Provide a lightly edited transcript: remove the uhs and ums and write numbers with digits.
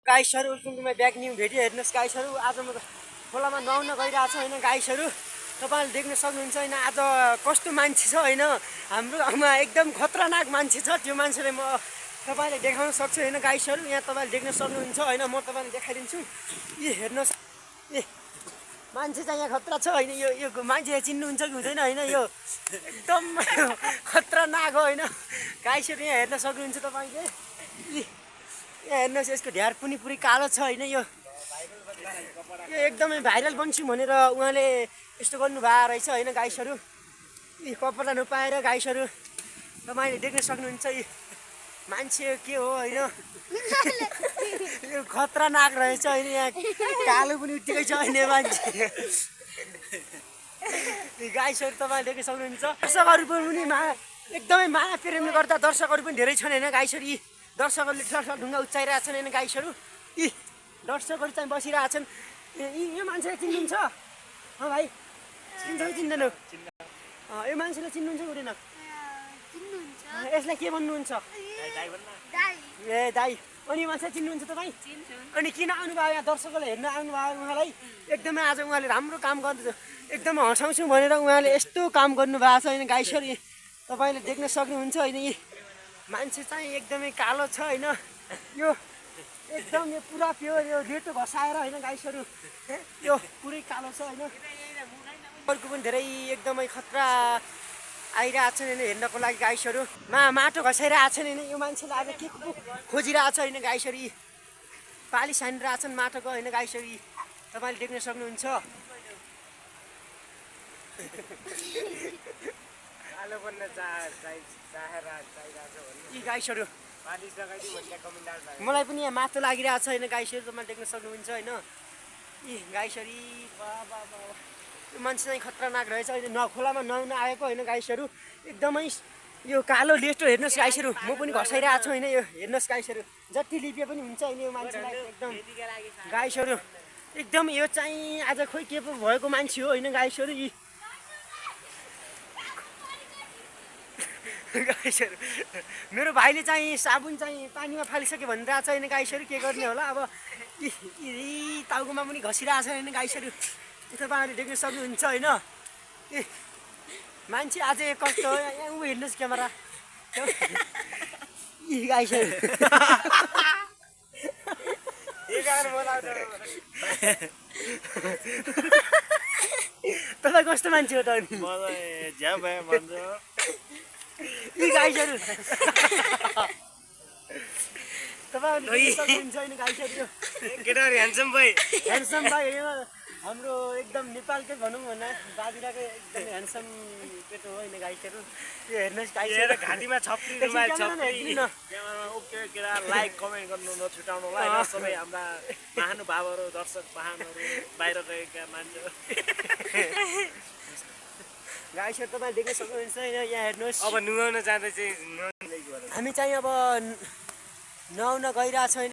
गाइसहरू टुङ्गुमा back new भेट्यो हेर्नुहोस् गाइसहरू आज म खोलामा नुहाउन गइरहेको छु होइन गाइसहरू तपाईँले देख्न सक्नुहुन्छ होइन आज कस्तो मान्छे छ होइन हाम्रो गाउँमा एकदम खतरनाक मान्छे छ त्यो मान्छेले म तपाईँले देखाउन सक्छु होइन गाइसहरू यहाँ तपाईँले देख्न सक्नुहुन्छ होइन म तपाईँलाई देखाइदिन्छु यी हेर्नुहोस् ए मान्छे चाहिँ यहाँ खतरा छ होइन यो मान्छे चिन्नुहुन्छ कि हुँदैन होइन यो एकदम खतरनाक हो होइन गाइसहरू यहाँ हेर्न सक्नुहुन्छ तपाईँले यहाँ हेर्नुहोस् यसको ढ्यार पनि पुरै कालो छ होइन यो एकदमै भाइरल बन्छु भनेर उहाँले यस्तो गर्नुभएको रहेछ होइन गाइसहरू यी कपडा नपाएर गाइसहरू तपाईँले देख्न सक्नुहुन्छ यी मान्छे के हो होइन यो खतरनाक रहेछ होइन यहाँ कालो पनि उत्तिकै छ होइन मान्छे गाइसहरू तपाईँले देख्न सक्नुहुन्छ दर्शकहरू पनि एकदमै माया प्रेमले गर्दा दर्शकहरू पनि धेरै छन् होइन गाइसहरू यी दर्शकहरूले ठुल्ठुलो ढुङ्गा उचाइरहेको छन् होइन गाइसहरू यी दर्शकहरू चाहिँ बसिरहेको छन् यो मान्छेलाई चिन्नुहुन्छ भाइ चिन्छ कि चिन्दैन यो मान्छेलाई चिन्नुहुन्छ हुँदैन यसलाई के भन्नुहुन्छ ए दाइ अनि यो मान्छे चिन्नुहुन्छ तपाईँ अनि किन आउनुभयो यहाँ दर्शकहरूले हेर्न आउनुभयो उहाँलाई एकदमै आज उहाँले राम्रो काम गर्नु एकदमै हँसाउँछु भनेर उहाँले यस्तो काम गर्नुभएको छ होइन गाइसहरू तपाईँले देख्न सक्नुहुन्छ होइन यी मान्छे चाहिँ एकदमै कालो छ होइन यो एकदम यो पुरा प्योर यो रेटो घसाएर होइन गाइसहरू यो पुरै कालो छ होइन अर्को पनि धेरै एकदमै खतरा आइरहेको छन् होइन हेर्नको लागि गाइसहरू माटो घसाइरहेको छन् होइन यो मान्छेले आज के खोजिरहेको छ होइन गाइसहरू पालिस हानिरहेको छन् माटोको होइन गाइसहरू तपाईँले देख्न सक्नुहुन्छ यी गाइसहरू मलाई पनि यहाँ माथि लागिरहेको छ होइन गाइसहरू तपाईँले देख्न सक्नुहुन्छ होइन यी गाइसहरू यो मान्छे चाहिँ खतरनाक रहेछ होइन खोलामा नुहाउन आएको होइन गाइसहरू एकदमै यो कालो लेस्टो हेर्नुहोस् गाइसहरू म पनि घसाइरहेको छु होइन यो हेर्नुहोस् गाइसहरू जति लिपे पनि हुन्छ होइन यो मान्छेलाई एकदम गाइसहरू एकदम यो चाहिँ आज खोइ के पो भएको मान्छे हो होइन गाइसहरू यी गाइसहरू मेरो भाइले चाहिँ साबुन चाहिँ पानीमा फालिसक्यो भनिरहेको छ होइन गाइसहरू के गर्ने होला अब टाउकोमा पनि घसिरहेको छ होइन गाइसहरू तपाईँहरूले देख्न सक्नुहुन्छ होइन ए मान्छे आज कस्तो हो यहाँ ऊ हेर्नुहोस् क्यामेरा यी गाइसहरू तपाईँ कस्तो मान्छे हो त यी गाइसहरू तपाईँहरूले सक्नुहुन्छ होइन गाइसहरू केटाहरू ह्यान्डसम भाइ हाम्रो एकदम नेपालकै भनौँ भन बाजुराको एकदम ह्यान्डसम केटो हो होइन गाइसहरू यो हेर्नुहोस् गाइसहरू घाँटीमा छप्री केटा लाइक कमेन्ट गर्नु नछुटाउनु होला सबै हाम्रा महानुभावहरू दर्शक महानुहरू बाहिर गएका मान्छेहरू गाइसहरू तपाईँ देख्न सक्नुहुन्छ होइन यहाँ हेर्नुहोस् अब नुहाउन जाँदा चाहिँ हामी चाहिँ अब नुहाउन गइरहेको छौँ।